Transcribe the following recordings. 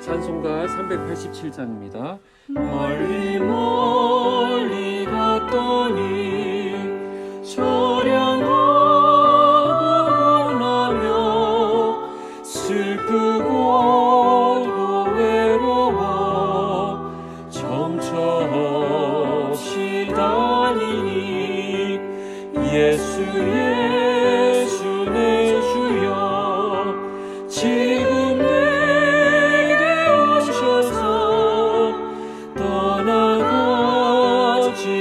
찬송가 387장입니다. 멀리 멀리 갔더니 처량하고 나며 슬프고도 외로워 정처 없이 다니니 예수 예수 내 주여 지금 내게 오셔서 떠나가지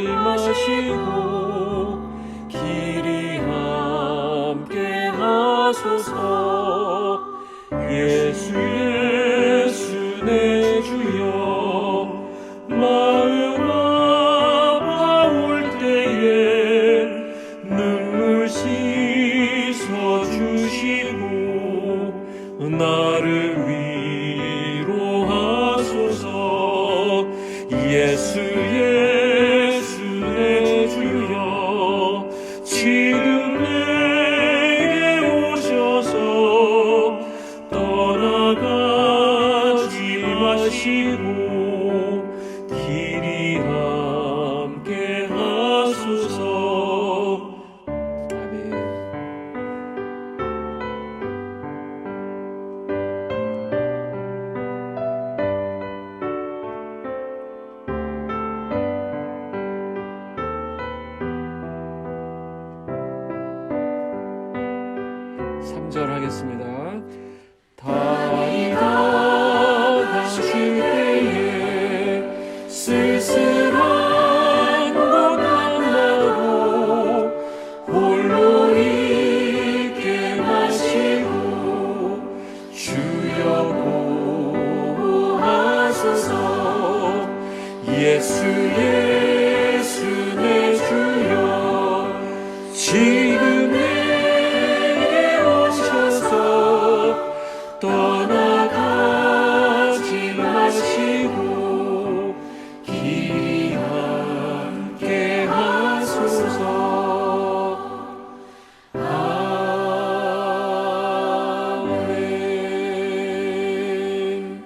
마시고 길이 함께 하소서. 예수 예수 내 주여 마음 아파올 때에 눈물 씻어 주시고 나를 위로하소서. 예수 예수 내 주여 지금 내게 오셔서 떠나가지 마시고 길이 함께 하소서. 아멘. 삼절 하겠습니다. 다이가 가실 때에 쓸쓸한 것 만나도 홀로 있게 마시고 주여 보호하소서. 예수 예수 내 주여 지금 내게 오셔서 떠나가지 마시고 길이 함께 하소서. 아멘.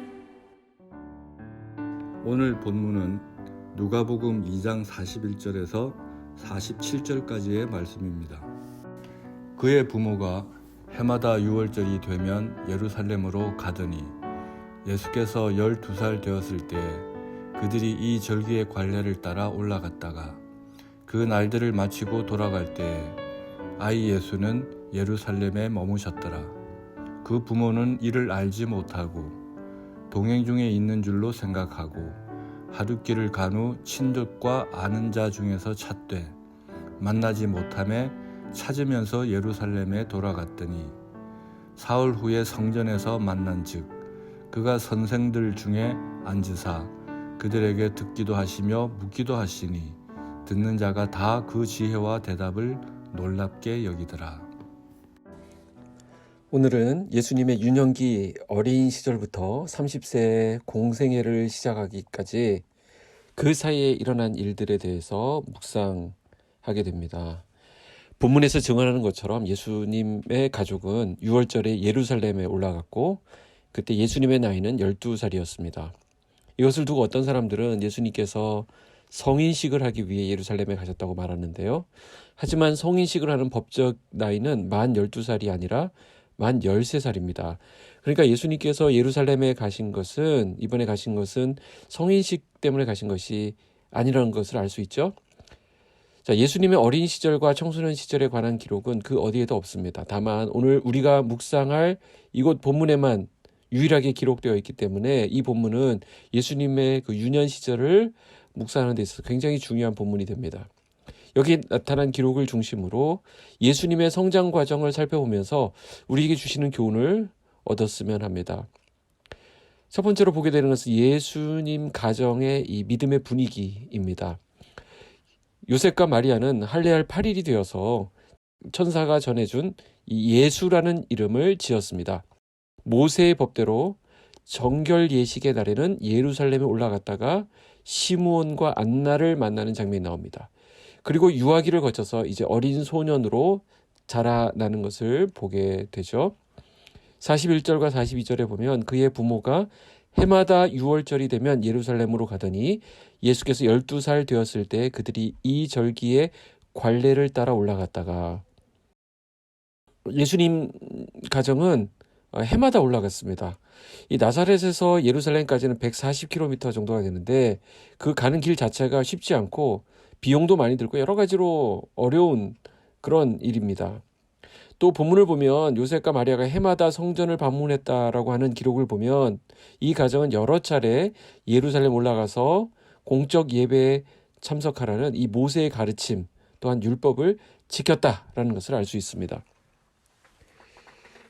오늘 본문은 누가복음 2장 41절에서 47절까지의 말씀입니다. 그의 부모가 해마다 6월절이 되면 예루살렘으로 가더니 예수께서 12살 되었을 때 그들이 이 절기의 관례를 따라 올라갔다가 그 날들을 마치고 돌아갈 때 아이 예수는 예루살렘에 머무셨더라. 그 부모는 이를 알지 못하고 동행 중에 있는 줄로 생각하고 하룻길을 간 후 친족과 아는 자 중에서 찾되 만나지 못하매 찾으면서 예루살렘에 돌아갔더니 사흘 후에 성전에서 만난즉 그가 선생들 중에 앉으사 그들에게 듣기도 하시며 묻기도 하시니 듣는 자가 다 그 지혜와 대답을 놀랍게 여기더라. 오늘은 예수님의 유년기 어린 시절부터 30세 공생애를 시작하기까지 그 사이에 일어난 일들에 대해서 묵상하게 됩니다. 본문에서 증언하는 것처럼 예수님의 가족은 6월절에 예루살렘에 올라갔고 그때 예수님의 나이는 12살이었습니다. 이것을 두고 어떤 사람들은 예수님께서 성인식을 하기 위해 예루살렘에 가셨다고 말하는데요. 하지만 성인식을 하는 법적 나이는 만 12살이 아니라 만 13살입니다. 그러니까 예수님께서 예루살렘에 가신 것은 이번에 가신 것은 성인식 때문에 가신 것이 아니라는 것을 알 수 있죠. 자, 예수님의 어린 시절과 청소년 시절에 관한 기록은 그 어디에도 없습니다. 다만 오늘 우리가 묵상할 이곳 본문에만 유일하게 기록되어 있기 때문에 이 본문은 예수님의 그 유년 시절을 묵상하는 데 있어서 굉장히 중요한 본문이 됩니다. 여기 나타난 기록을 중심으로 예수님의 성장 과정을 살펴보면서 우리에게 주시는 교훈을 얻었으면 합니다. 첫 번째로 보게 되는 것은 예수님 가정의 이 믿음의 분위기입니다. 요셉과 마리아는 할례할 8일이 되어서 천사가 전해준 이 예수라는 이름을 지었습니다. 모세의 법대로 정결 예식의 날에는 예루살렘에 올라갔다가 시므온과 안나를 만나는 장면이 나옵니다. 그리고 유아기를 거쳐서 이제 어린 소년으로 자라나는 것을 보게 되죠. 41절과 42절에 보면 그의 부모가 해마다 유월절이 되면 예루살렘으로 가더니 예수께서 12살 되었을 때 그들이 이 절기에 관례를 따라 올라갔다가, 예수님 가정은 해마다 올라갔습니다. 이 나사렛에서 예루살렘까지는 140km 정도가 되는데 그 가는 길 자체가 쉽지 않고 비용도 많이 들고 여러 가지로 어려운 그런 일입니다. 또 본문을 보면 요셉과 마리아가 해마다 성전을 방문했다라고 하는 기록을 보면 이 가정은 여러 차례 예루살렘 올라가서 공적 예배에 참석하라는 이 모세의 가르침 또한 율법을 지켰다라는 것을 알 수 있습니다.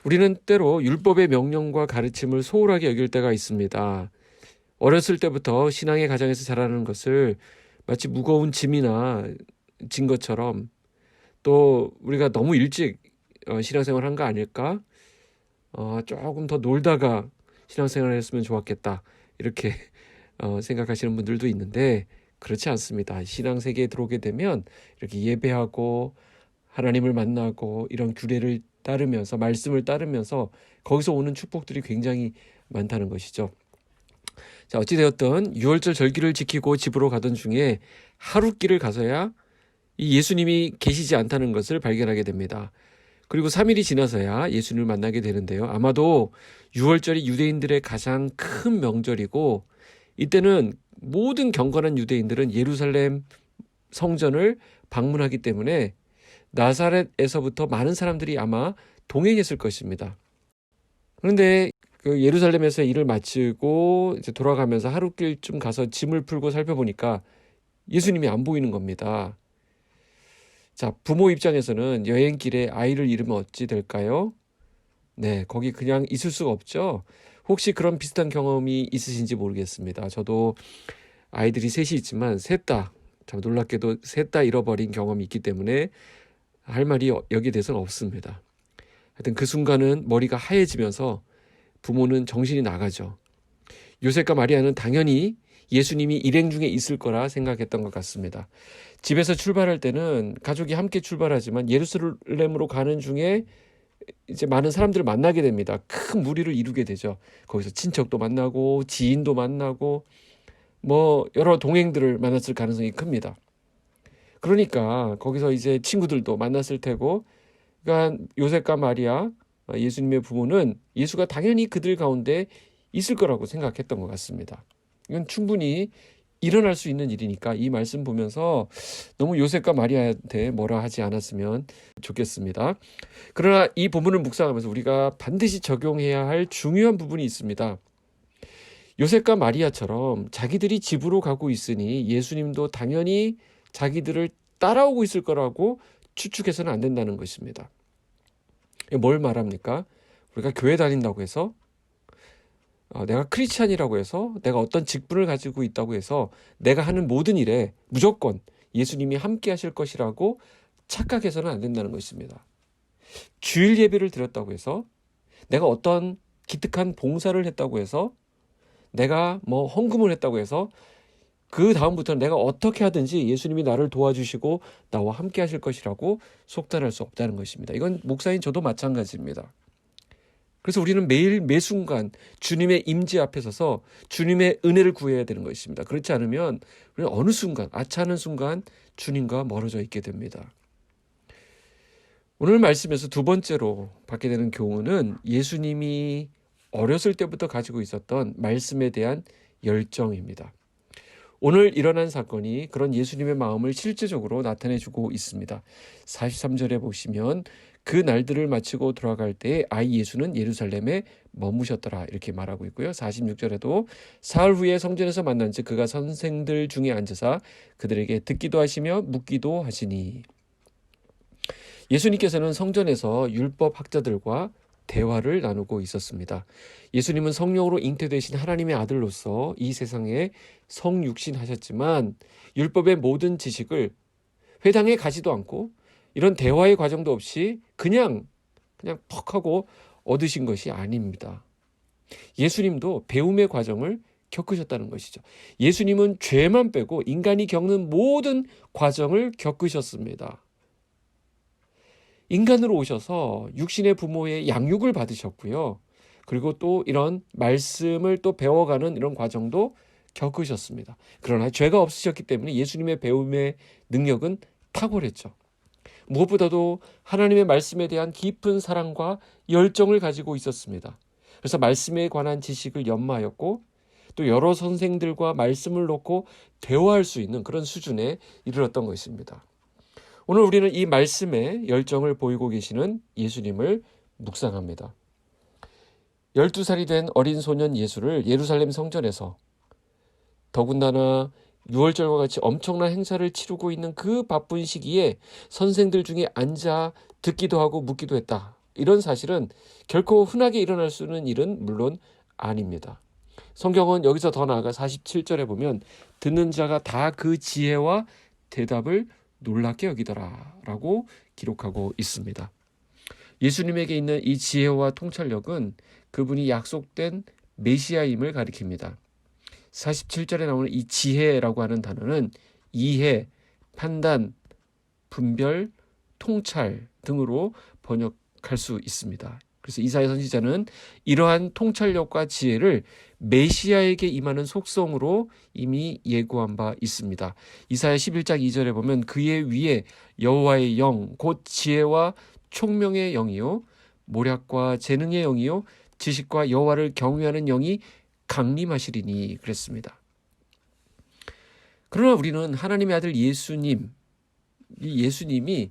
우리는 때로 율법의 명령과 가르침을 소홀하게 여길 때가 있습니다. 어렸을 때부터 신앙의 가정에서 자라는 것을 마치 무거운 짐이나 진 것처럼, 또 우리가 너무 일찍 신앙생활을 한 거 아닐까? 조금 더 놀다가 신앙생활을 했으면 좋았겠다, 이렇게 생각하시는 분들도 있는데 그렇지 않습니다. 신앙세계에 들어오게 되면 이렇게 예배하고 하나님을 만나고 이런 규례를 따르면서, 말씀을 따르면서 거기서 오는 축복들이 굉장히 많다는 것이죠. 자, 어찌되었든 유월절 절기를 지키고 집으로 가던 중에 하룻길을 가서야 이 예수님이 계시지 않다는 것을 발견하게 됩니다. 그리고 3일이 지나서야 예수님을 만나게 되는데요. 아마도 유월절이 유대인들의 가장 큰 명절이고, 이때는 모든 경건한 유대인들은 예루살렘 성전을 방문하기 때문에 나사렛에서부터 많은 사람들이 아마 동행했을 것입니다. 그런데 그 예루살렘에서 일을 마치고 이제 돌아가면서 하룻길쯤 가서 짐을 풀고 살펴보니까 예수님이 안 보이는 겁니다. 자, 부모 입장에서는 여행길에 아이를 잃으면 어찌 될까요? 네, 거기 그냥 있을 수가 없죠. 혹시 그런 비슷한 경험이 있으신지 모르겠습니다. 저도 아이들이 셋이 있지만 셋 다, 참 놀랍게도 셋 다 잃어버린 경험이 있기 때문에 할 말이 여기에 대해서는 없습니다. 하여튼 그 순간은 머리가 하얘지면서 부모는 정신이 나가죠. 요셉과 마리아는 당연히 예수님이 일행 중에 있을 거라 생각했던 것 같습니다. 집에서 출발할 때는 가족이 함께 출발하지만 예루살렘으로 가는 중에 이제 많은 사람들을 만나게 됩니다. 큰 무리를 이루게 되죠. 거기서 친척도 만나고 지인도 만나고 여러 동행들을 만났을 가능성이 큽니다. 그러니까 거기서 이제 친구들도 만났을 테고, 그러니까 요셉과 마리아, 예수님의 부모는 예수가 당연히 그들 가운데 있을 거라고 생각했던 것 같습니다. 이건 충분히 일어날 수 있는 일이니까 이 말씀 보면서 너무 요셉과 마리아한테 뭐라 하지 않았으면 좋겠습니다. 그러나 이 본문을 묵상하면서 우리가 반드시 적용해야 할 중요한 부분이 있습니다. 요셉과 마리아처럼 자기들이 집으로 가고 있으니 예수님도 당연히 자기들을 따라오고 있을 거라고 추측해서는 안 된다는 것입니다. 뭘 말합니까? 우리가 교회 다닌다고 해서, 내가 크리스찬이라고 해서, 내가 어떤 직분을 가지고 있다고 해서 내가 하는 모든 일에 무조건 예수님이 함께 하실 것이라고 착각해서는 안 된다는 것입니다. 주일 예배를 드렸다고 해서, 내가 어떤 기특한 봉사를 했다고 해서, 내가 헌금을 했다고 해서 그 다음부터는 내가 어떻게 하든지 예수님이 나를 도와주시고 나와 함께 하실 것이라고 속단할 수 없다는 것입니다. 이건 목사인 저도 마찬가지입니다. 그래서 우리는 매일 매순간 주님의 임재 앞에 서서 주님의 은혜를 구해야 되는 것입니다. 그렇지 않으면 우리는 어느 순간, 아차하는 순간 주님과 멀어져 있게 됩니다. 오늘 말씀에서 두 번째로 받게 되는 교훈은 예수님이 어렸을 때부터 가지고 있었던 말씀에 대한 열정입니다. 오늘 일어난 사건이 그런 예수님의 마음을 실제적으로 나타내주고 있습니다. 43절에 보시면 그 날들을 마치고 돌아갈 때에 아이 예수는 예루살렘에 머무셨더라, 이렇게 말하고 있고요. 46절에도 사흘 후에 성전에서 만난즉 그가 선생들 중에 앉으사 그들에게 듣기도 하시며 묻기도 하시니, 예수님께서는 성전에서 율법 학자들과 대화를 나누고 있었습니다. 예수님은 성령으로 잉태되신 하나님의 아들로서 이 세상에 성육신하셨지만 율법의 모든 지식을 회당에 가지도 않고 이런 대화의 과정도 없이 그냥 퍽 하고 얻으신 것이 아닙니다. 예수님도 배움의 과정을 겪으셨다는 것이죠. 예수님은 죄만 빼고 인간이 겪는 모든 과정을 겪으셨습니다. 인간으로 오셔서 육신의 부모의 양육을 받으셨고요. 그리고 또 이런 말씀을 또 배워가는 이런 과정도 겪으셨습니다. 그러나 죄가 없으셨기 때문에 예수님의 배움의 능력은 탁월했죠. 무엇보다도 하나님의 말씀에 대한 깊은 사랑과 열정을 가지고 있었습니다. 그래서 말씀에 관한 지식을 연마하였고 또 여러 선생들과 말씀을 놓고 대화할 수 있는 그런 수준에 이르렀던 것입니다. 오늘 우리는 이 말씀에 열정을 보이고 계시는 예수님을 묵상합니다. 12살이 된 어린 소년 예수를 예루살렘 성전에서 더군다나 6월절과 같이 엄청난 행사를 치르고 있는 그 바쁜 시기에 선생들 중에 앉아 듣기도 하고 묻기도 했다. 이런 사실은 결코 흔하게 일어날 수 있는 일은 물론 아닙니다. 성경은 여기서 더 나아가 47절에 보면 듣는 자가 다 그 지혜와 대답을 놀랍게 여기더라 라고 기록하고 있습니다. 예수님에게 있는 이 지혜와 통찰력은 그분이 약속된 메시아임을 가리킵니다. 47절에 나오는 이 지혜라고 하는 단어는 이해, 판단, 분별, 통찰 등으로 번역할 수 있습니다. 그래서 이사야 선지자는 이러한 통찰력과 지혜를 메시아에게 임하는 속성으로 이미 예고한 바 있습니다. 이사야 11장 2절에 보면 그의 위에 여호와의 영, 곧 지혜와 총명의 영이요 모략과 재능의 영이요 지식과 여호와를 경외하는 영이 강림하시리니 그랬습니다. 그러나 우리는 하나님의 아들 예수님, 이 예수님이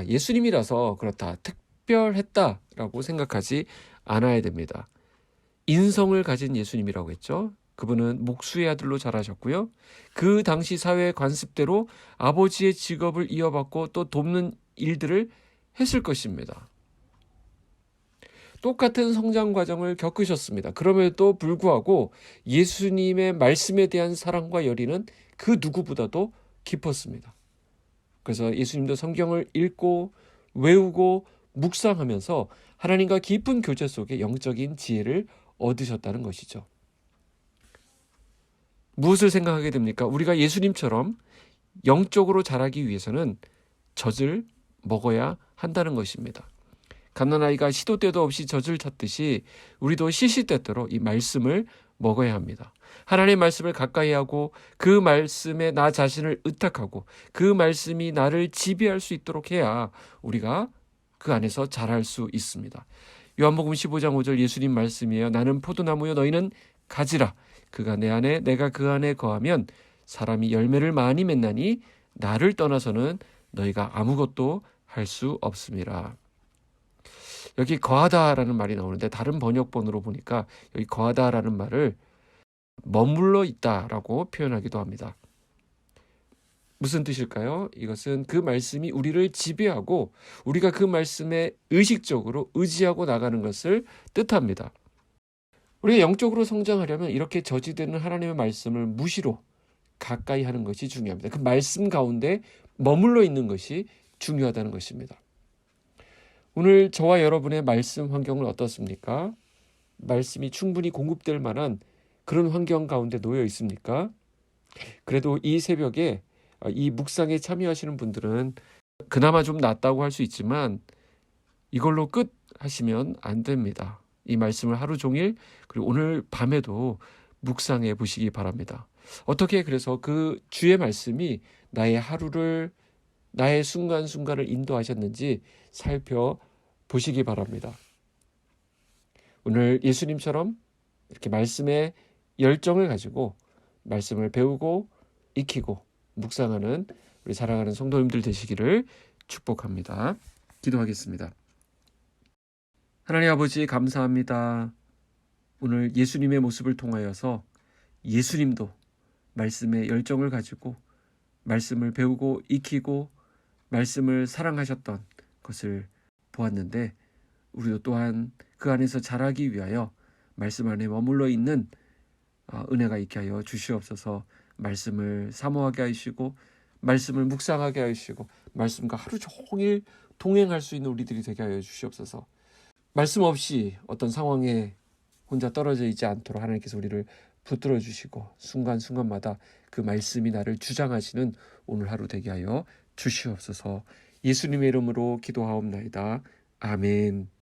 예수님이라서 그렇다, 특별했다라고 생각하지 않아야 됩니다. 인성을 가진 예수님이라고 했죠. 그분은 목수의 아들로 자라셨고요. 그 당시 사회의 관습대로 아버지의 직업을 이어받고 또 돕는 일들을 했을 것입니다. 똑같은 성장 과정을 겪으셨습니다. 그럼에도 불구하고 예수님의 말씀에 대한 사랑과 열의는 그 누구보다도 깊었습니다. 그래서 예수님도 성경을 읽고 외우고 묵상하면서 하나님과 깊은 교제 속에 영적인 지혜를 얻으셨다는 것이죠. 무엇을 생각하게 됩니까? 우리가 예수님처럼 영적으로 자라기 위해서는 젖을 먹어야 한다는 것입니다. 갓난아이가 시도 때도 없이 젖을 찾듯이 우리도 시시때때로 이 말씀을 먹어야 합니다. 하나님의 말씀을 가까이 하고 그 말씀에 나 자신을 의탁하고 그 말씀이 나를 지배할 수 있도록 해야 우리가 그 안에서 자랄 수 있습니다. 요한복음 15장 5절 예수님 말씀이에요. 나는 포도나무요 너희는 가지라. 그가 내 안에 내가 그 안에 거하면 사람이 열매를 많이 맺나니 나를 떠나서는 너희가 아무것도 할 수 없음이라. 여기 거하다라는 말이 나오는데 다른 번역본으로 보니까 여기 거하다라는 말을 머물러 있다라고 표현하기도 합니다. 무슨 뜻일까요? 이것은 그 말씀이 우리를 지배하고 우리가 그 말씀에 의식적으로 의지하고 나가는 것을 뜻합니다. 우리가 영적으로 성장하려면 이렇게 저지되는 하나님의 말씀을 무시로 가까이 하는 것이 중요합니다. 그 말씀 가운데 머물러 있는 것이 중요하다는 것입니다. 오늘 저와 여러분의 말씀 환경은 어떻습니까? 말씀이 충분히 공급될 만한 그런 환경 가운데 놓여 있습니까? 그래도 이 새벽에 이 묵상에 참여하시는 분들은 그나마 좀 낫다고 할 수 있지만 이걸로 끝 하시면 안 됩니다. 이 말씀을 하루 종일 그리고 오늘 밤에도 묵상해 보시기 바랍니다. 어떻게 그래서 그 주의 말씀이 나의 하루를 나의 순간순간을 인도하셨는지 살펴보시기 바랍니다. 오늘 예수님처럼 이렇게 말씀에 열정을 가지고 말씀을 배우고 익히고 묵상하는 우리 사랑하는 성도님들 되시기를 축복합니다. 기도하겠습니다. 하나님 아버지 감사합니다. 오늘 예수님의 모습을 통하여서 예수님도 말씀에 열정을 가지고 말씀을 배우고 익히고 말씀을 사랑하셨던 것을 보았는데 우리도 또한 그 안에서 자라기 위하여 말씀 안에 머물러 있는 은혜가 있게 하여 주시옵소서. 말씀을 사모하게 하시고 말씀을 묵상하게 하시고 말씀과 하루 종일 동행할 수 있는 우리들이 되게 하여 주시옵소서. 말씀 없이 어떤 상황에 혼자 떨어져 있지 않도록 하나님께서 우리를 붙들어 주시고 순간순간마다 그 말씀이 나를 주장하시는 오늘 하루 되게 하여 주시옵소서. 예수님의 이름으로 기도하옵나이다. 아멘.